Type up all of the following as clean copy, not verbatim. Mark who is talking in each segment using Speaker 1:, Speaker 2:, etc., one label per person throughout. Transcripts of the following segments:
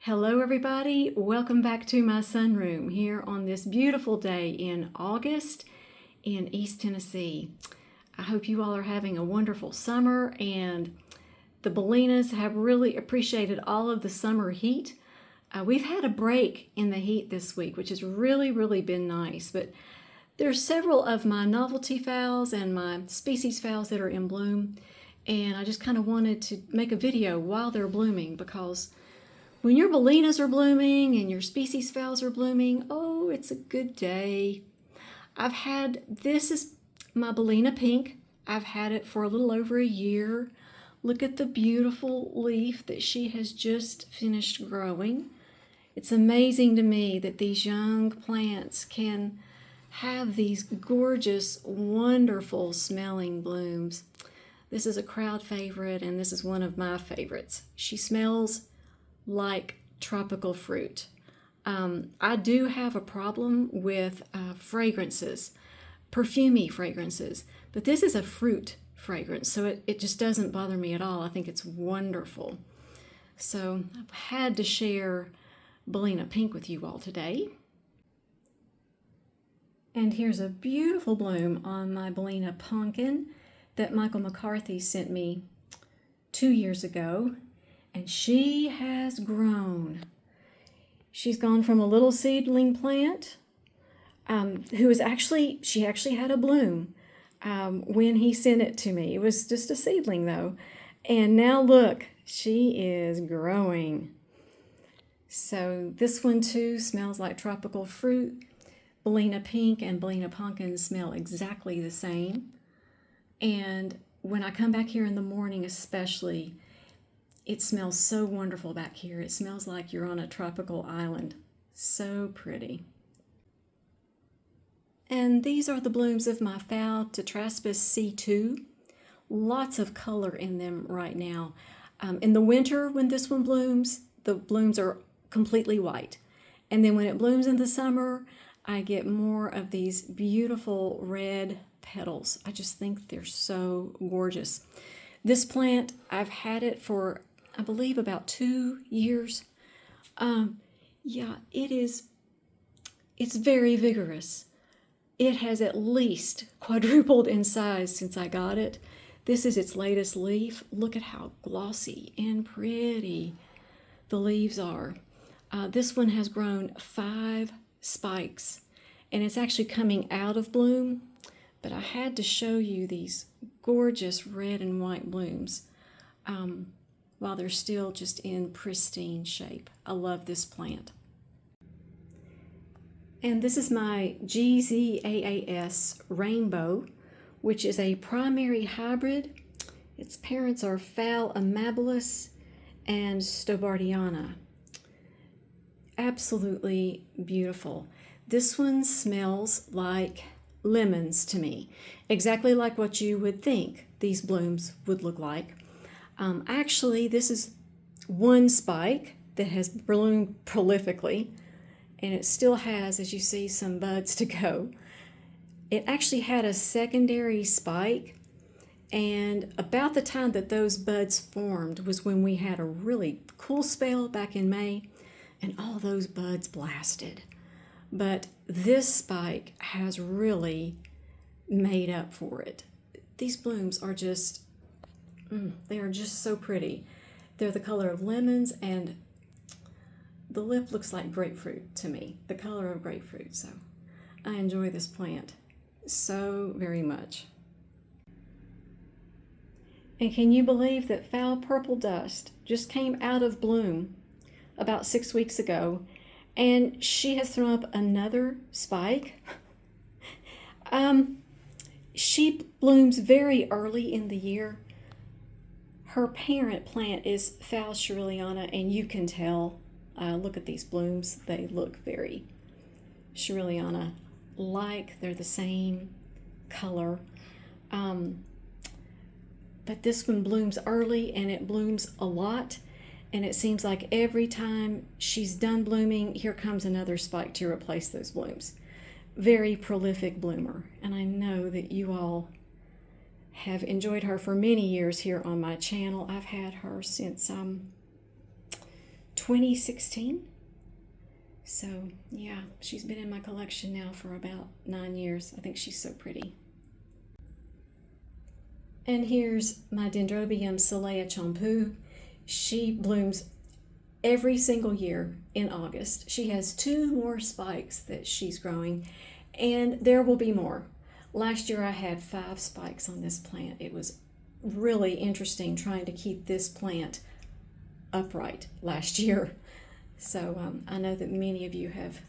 Speaker 1: Hello everybody, welcome back to my sunroom here on this beautiful day in August in East Tennessee. I hope you all are having a wonderful summer and the bellinas have really appreciated all of the summer heat. We've had a break in the heat this week, which has really been nice, but there's several of my novelty phals and my species phals that are in bloom, and I just kind of wanted to make a video while they're blooming because when your bellinas are blooming and your species phals are blooming, oh, it's a good day. This is my bellina pink. I've had it for a little over a year. Look at the beautiful leaf that she has just finished growing. It's amazing to me that these young plants can have these gorgeous, wonderful smelling blooms. This is a crowd favorite and this is one of my favorites. She smells like tropical fruit. I do have a problem with fragrances, perfumey fragrances, but this is a fruit fragrance, so it just doesn't bother me at all. I think it's wonderful. So I've had to share bellina pink with you all today. And here's a beautiful bloom on my bellina pumpkin that Michael McCarthy sent me 2 years ago. And she has grown. She's gone from a little seedling plant she actually had a bloom when he sent it to me. It was just a seedling though. And now look, she is growing. So this one too smells like tropical fruit. Bellina pink and bellina pumpkin smell exactly the same. And when I come back here in the morning especially, it smells so wonderful back here. It smells like you're on a tropical island. So pretty. And these are the blooms of my Phal tataspus C2. Lots of color in them right now. In the winter, when this one blooms, the blooms are completely white. And then when it blooms in the summer, I get more of these beautiful red petals. I just think they're so gorgeous. This plant, I've had it for I believe about 2 years. It's very vigorous. It has at least quadrupled in size since I got it. This is its latest leaf. Look at how glossy and pretty the leaves are. This one has grown 5 spikes and it's actually coming out of bloom, but I had to show you these gorgeous red and white blooms while they're still just in pristine shape. I love this plant. And this is my GZAAS Rainbow, which is a primary hybrid. Its parents are Phal amabilis and Stobardiana. Absolutely beautiful. This one smells like lemons to me, exactly like what you would think these blooms would look like. Actually, this is one spike that has bloomed prolifically, and it still has, as you see, some buds to go. It actually had a secondary spike, and about the time that those buds formed was when we had a really cool spell back in May, and all those buds blasted. But this spike has really made up for it. These blooms are just they are just so pretty. They're the color of lemons, and the lip looks like grapefruit to me, the color of grapefruit. So I enjoy this plant so very much. And can you believe that Phal Purple Dust just came out of bloom about 6 weeks ago, and she has thrown up another spike? She blooms very early in the year. Her parent plant is Phal Shirleyana, and you can tell, look at these blooms, they look very Shirleyana-like. They're the same color. But this one blooms early, and it blooms a lot, and it seems like every time she's done blooming, here comes another spike to replace those blooms. Very prolific bloomer, and I know that you all have enjoyed her for many years here on my channel. I've had her since 2016. So yeah, she's been in my collection now for about 9 years. I think she's so pretty. And here's my Dendrobium Solea Champu. She blooms every single year in August. She has 2 more spikes that she's growing, and there will be more. Last year I had 5 spikes on this plant. It was really interesting trying to keep this plant upright last year. So I know that many of you have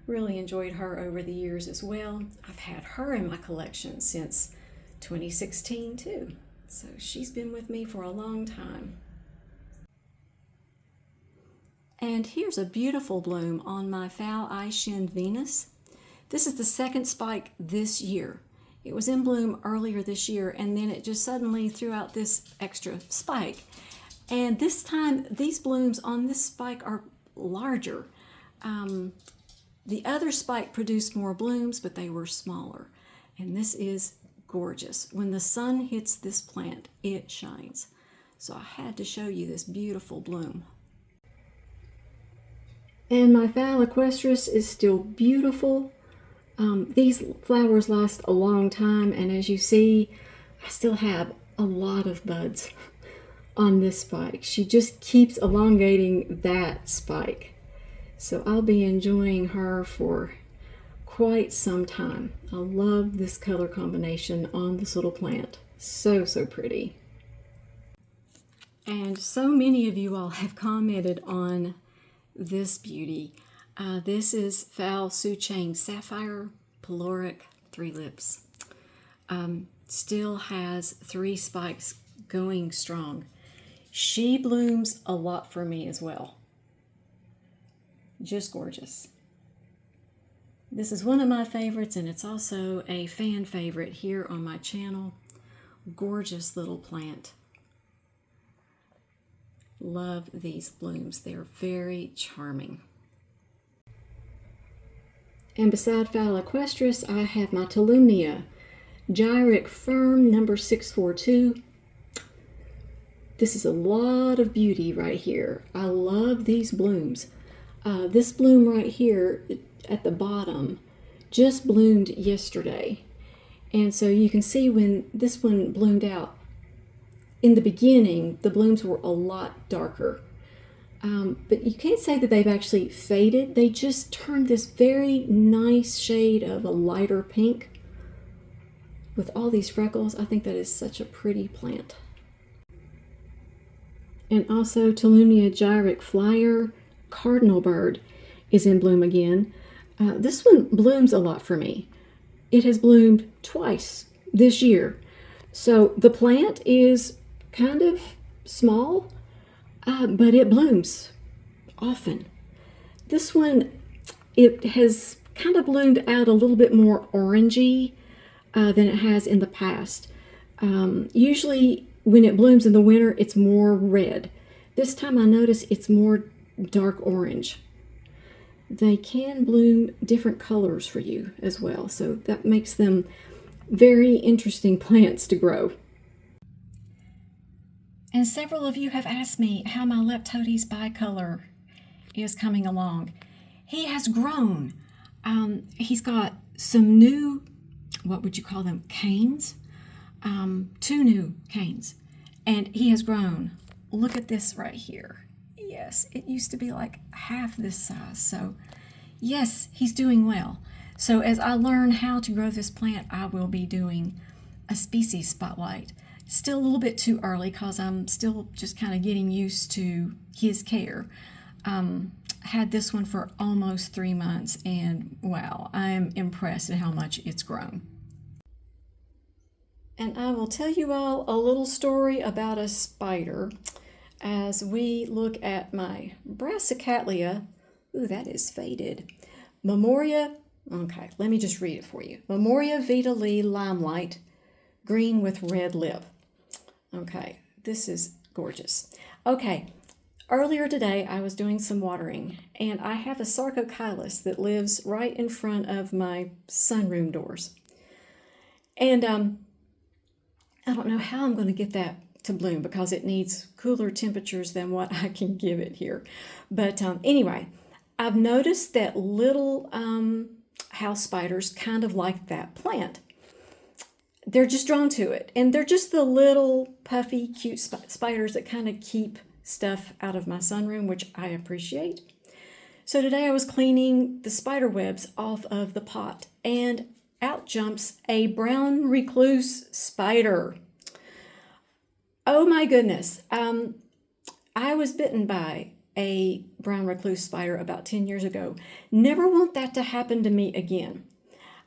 Speaker 1: really enjoyed her over the years as well. I've had her in my collection since 2016 too. So she's been with me for a long time. And here's a beautiful bloom on my Phal Venus. This is the 2nd spike this year. It was in bloom earlier this year, and then it just suddenly threw out this extra spike. And this time, these blooms on this spike are larger. The other spike produced more blooms, but they were smaller. And this is gorgeous. When the sun hits this plant, it shines. So I had to show you this beautiful bloom. And my Phalaenopsis is still beautiful. These flowers last a long time, and as you see, I still have a lot of buds on this spike. She just keeps elongating that spike. So I'll be enjoying her for quite some time. I love this color combination on this little plant. So, so pretty. And so many of you all have commented on this beauty. This is Phal Suchang Sapphire Peloric 3 Lips. Still has 3 spikes going strong. She blooms a lot for me as well. Just gorgeous. This is one of my favorites, and it's also a fan favorite here on my channel. Gorgeous little plant. Love these blooms. They're very charming. And beside Phalaenopsis, I have my Tumnia Gyric Firm number 642. This is a lot of beauty right here. I love these blooms. This bloom right here at the bottom just bloomed yesterday. And so you can see when this one bloomed out, in the beginning, the blooms were a lot darker. But you can't say that they've actually faded. They just turned this very nice shade of a lighter pink with all these freckles. I think that is such a pretty plant. And also Tumnia Gyric Flyer Cardinal Bird is in bloom again. This one blooms a lot for me. It has bloomed twice this year. So the plant is kind of small, but it blooms often. This one, it has kind of bloomed out a little bit more orangey than it has in the past. Usually when it blooms in the winter, it's more red. This time I notice it's more dark orange. They can bloom different colors for you as well, so that makes them very interesting plants to grow. And several of you have asked me how my Leptotes bicolor is coming along. He has grown. He's got some new, what would you call them, canes? 2 new canes. And he has grown. Look at this right here. Yes, it used to be like half this size. So yes, he's doing well. So as I learn how to grow this plant, I will be doing a species spotlight. Still a little bit too early because I'm still just kind of getting used to his care. Had this one for almost 3 months, and wow, I am impressed at how much it's grown. And I will tell you all a little story about a spider as we look at my Brassicatlia. Ooh, that is faded. Memoria, okay, let me just read it for you. Memoria Vita Lee Limelight, green with red lip. Okay, this is gorgeous. Okay, earlier today I was doing some watering, and I have a Sarcoyus that lives right in front of my sunroom doors. And I don't know how I'm going to get that to bloom because it needs cooler temperatures than what I can give it here. But anyway, I've noticed that little house spiders kind of like that plant. They're just drawn to it. And they're just the little puffy, cute spiders that kind of keep stuff out of my sunroom, which I appreciate. So today I was cleaning the spider webs off of the pot, and out jumps a brown recluse spider. Oh my goodness. I was bitten by a brown recluse spider about 10 years ago. Never want that to happen to me again.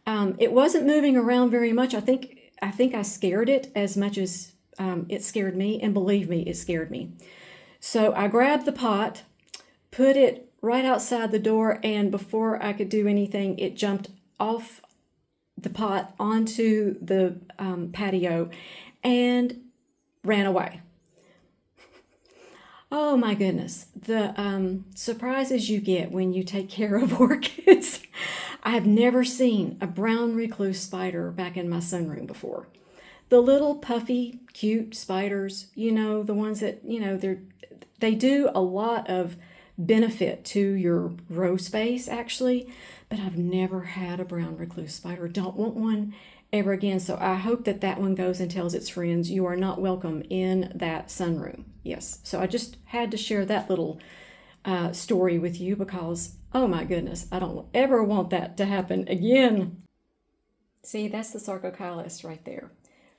Speaker 1: It wasn't moving around very much. I think I scared it as much as it scared me, and believe me, it scared me. So I grabbed the pot, put it right outside the door, and before I could do anything, it jumped off the pot onto the patio and ran away. Oh my goodness, the surprises you get when you take care of orchids. I have never seen a brown recluse spider back in my sunroom before. The little puffy, cute spiders, the ones that, they do a lot of benefit to your grow space actually, but I've never had a brown recluse spider. Don't want one ever again. So I hope that one goes and tells its friends, you are not welcome in that sunroom. Yes. So I just had to share that little story with you because, oh my goodness, I don't ever want that to happen again. See, that's the Sarcoyus right there.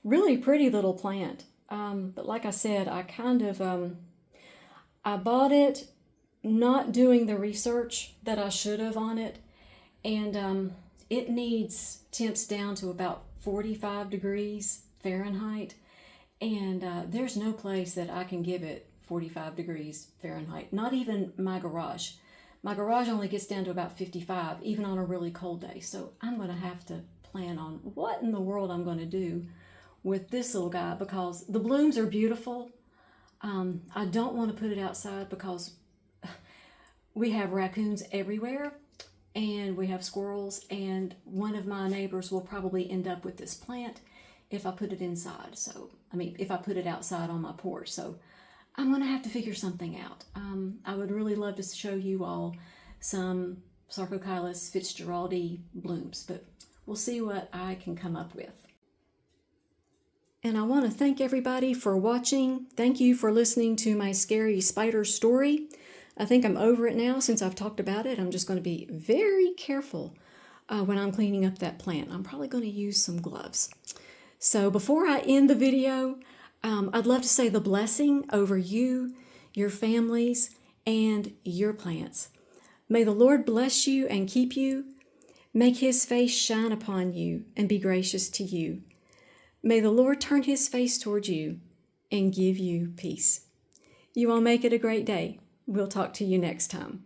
Speaker 1: Really pretty little plant. But like I said, I kind of, I bought it not doing the research that I should have on it. And it needs temps down to about 45 degrees Fahrenheit. And there's no place that I can give it 45 degrees Fahrenheit. Not even my garage. My garage only gets down to about 55, even on a really cold day. So I'm going to have to plan on what in the world I'm going to do with this little guy, because the blooms are beautiful. I don't want to put it outside because we have raccoons everywhere and we have squirrels, and one of my neighbors will probably end up with this plant if I put it inside. So, if I put it outside on my porch. So I'm going to have to figure something out. I would really love to show you all some Sarcoyus Fitzgeraldi blooms, but we'll see what I can come up with. And I want to thank everybody for watching. Thank you for listening to my scary spider story. I think I'm over it now since I've talked about it. I'm just going to be very careful when I'm cleaning up that plant. I'm probably going to use some gloves. So before I end the video, I'd love to say the blessing over you, your families, and your plants. May the Lord bless you and keep you. Make his face shine upon you and be gracious to you. May the Lord turn his face towards you and give you peace. You all make it a great day. We'll talk to you next time.